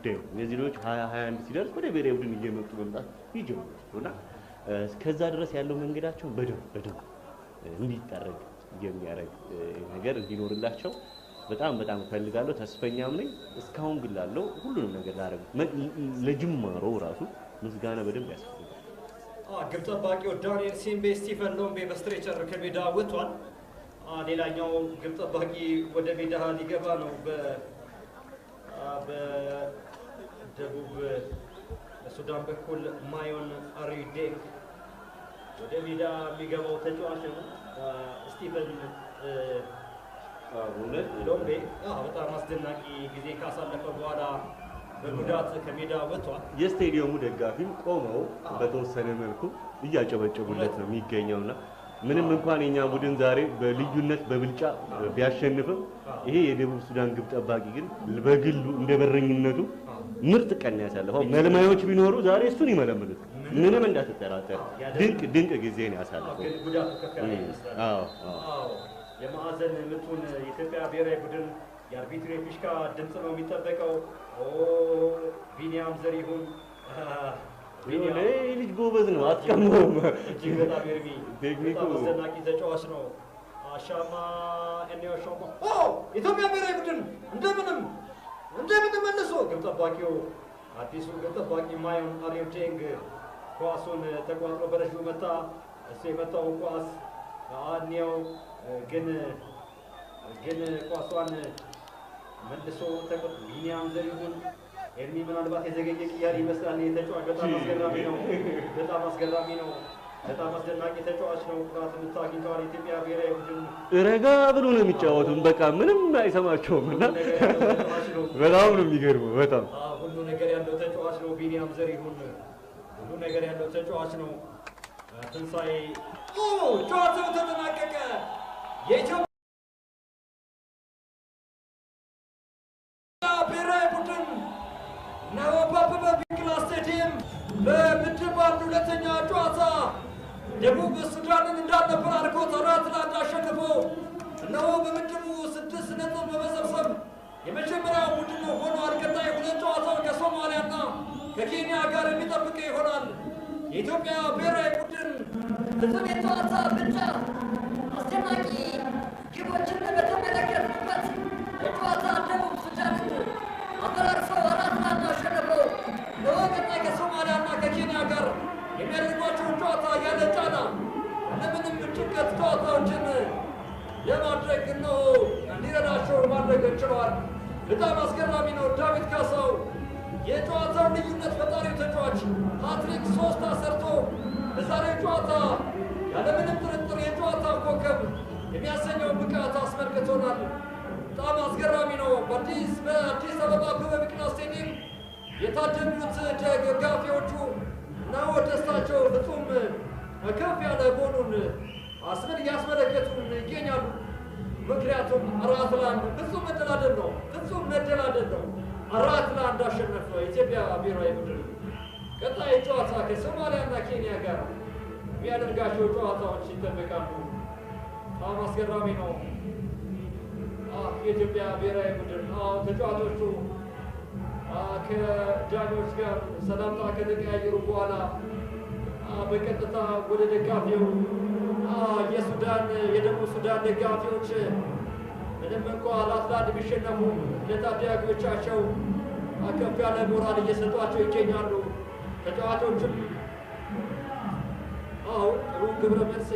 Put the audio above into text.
ጉዳይ ነው። እነዚህ ልጆች 2021 ሲደርስ ወደ ብሔራዊ ቡድን እየመጡ መምጣት ይጀምራሉና እስከዛ ድረስ ያለው መንገዳቸው በደንብ እንዲጠረግ የሚያደርግ ነገር እንዲኖርላቸው በጣም ፈልጋለሁ። ተስፈኛም ነኝ። እስካሁን ግን ላለው ሁሉንም ነገር ላደርግ ለጅማሮ ራሱ ምስጋና በደንብ ያስፈልጋል። ግብ ጠባቂው ዳንኤል ሲምቤ ስቲፈን ሎምቤ በስትሬቸር ከሜዳ ወጥቷል። ሌላኛው ግብ ጠባቂ ወደ ሜዳ ሊገባ ነው። በደቡብ ሱዳን በኩል ማዮን አሪዴንግ ወደ ሜዳ የሚገባው ተጫዋች ነው። ስቲፈን ሎምቤ በጣም አስደናቂ ጊዜ ካሳለፈ በኋላ በጉዳት ከሜዳ ወጥቷል። የስቴዲየሙ ደጋፊም ቆመው በተወሰነ መልኩ እያጨበጨቡለት ነው የሚገኘውና ምንም እንኳን የኛ ቡድን ዛሬ በልዩነት በብልጫ ቢያሸንፍም ይሄ የደቡብ ሱዳን ግብ ጠባቂ ግን በግሉ እንደ በረኝነቱ ምርጥ ቀን ያሳለፈው። መልማዮች ቢኖሩ ዛሬ እሱን ይመለምሉት ምንም እንዳትጠራጠር ድንቅ ጊዜ ነው ያሳለፈው። ጉዳቱ ከፍ ያለ ይመስላል። የማዕዘን ምቱን የኢትዮጵያ ብሔራዊ ቡድን የአርቢትሩ የፊሽካ ድምፅ ነው የሚጠበቀው። ቢኒያም ዘሪሁን ልጅ ጎበዝ ነው፣ አትቀመውም። እጅግ በጣም ኤርሚ በጣም አስደናቂ ተጫዋች ነው። አሻማ እኔው ሾሞ ኢትዮጵያ ብሔራዊ ቡድን እንደምንም መልሶ ግብ ጠባቂው አዲሱ ግብ ጠባቂ ማዮን አሪዴንግ ኳሱን ተቋጥሮ በረጅሙ መታ። እሱ የመታው ኳስ አኒያው ግን ኳሷን መልሶ ቢኒያም ዘሪሁን ኤርሚ ምናልባት የዘገየ ቅያሪ ይመስላል። የተጫዋች በጣም አስገራሚ ነው። በጣም አስደናቂ ተጫዋች ነው። ኩራት የምታግኝተዋል። ኢትዮጵያ ብሔራዊ ቡድን ረጋ ብሎ ነው የሚጫወቱት። በቃ ምንም አይሰማቸውም እና በጣም ነው የሚገርመው። በጣም ሁሉ ነገር ያለው ተጫዋች ነው። ቢኒያም ዘሪሁን ሁሉ ነገር ያለው ተጫዋች ነው። ትንሳኤ ጨዋታው ተጠናቀቀ። የኢትዮጵያ ብሔራዊ ቡድን በአበበ ቢቂላ ስቴዲየም በምድብ አንድ ሁለተኛ ጨዋታ ደቡብ ሱዳንን እንዳልነበር አድርጎ 4-1 አሸንፎ እነሆ በምድቡ 6 ነጥብ በመሰብሰብ የመጀመሪያው ቡድን ሆኗል። ቀጣይ ሁለት ጨዋታውን ከሶማሊያና ከኬንያ ጋር የሚጠብቅ ይሆናል። የኢትዮጵያ ብሔራዊ ቡድን ፍጹም የጨዋታ ብልጫ አስደናቂ ግቦችን በተመለከትንበት የጨዋታ ደቡብ ሱዳንን አፈራርሰው 4-1 አሸንፈው ለቀጣይ ከሶማሊያና ከኬንያ ጋር የሚያደርጓቸውን ጨዋታ ያለ ጫና ያለምንም ጭንቀት ጨዋታዎችን ለማድረግ ነው እንዲረዳቸው ማድረግ ችለዋል። በጣም አስገራሚ ነው። ዳዊት ካሳው የጨዋታው ልዩነት ፈጣሪው ተጫዋች ሃትሪክ 3 አሰርቶ በዛሬው ጨዋታ ያለምንም ጥርጥር የጨዋታ ኮከብ የሚያሰኘው ብቃት አስመልክቶናል። በጣም አስገራሚ ነው። በአዲስ አበባ አበበ ቢቂላ ስቴዲየም የታደሙት ደጋፊዎቹ ነው ደስታቸው ፍጹም ከፍ ያለ መሆኑን እያስመለከቱን ይገኛሉ። ምክንያቱም 4-1 ፍጹም መደላደል ነው። 4-1 አሸነፈ የኢትዮጵያ ብሔራዊ ቡድን። ቀጣይ ጨዋታ ከሶማሊያና ኬንያ ጋር የሚያደርጋቸው ጨዋታዎች ይጠበቃሉ። በጣም አስገራሚ ነው። የኢትዮጵያ ብሔራዊ ቡድን ተጫዋቾቹ ከዳኞች ጋር ሰላምታ ከተቀያየሩ በኋላ በቀጥታ ወደ ደጋፊው የደቡብ ሱዳን ደጋፊዎች ምንም እንኳ 4-1 ቢሸነፉ ለታዳጊዎቻቸው ከፍ ያለ ሞራል እየሰጧቸው ይገኛሉ። ተጫዋቾችም ጥሩ ግብረ መልስ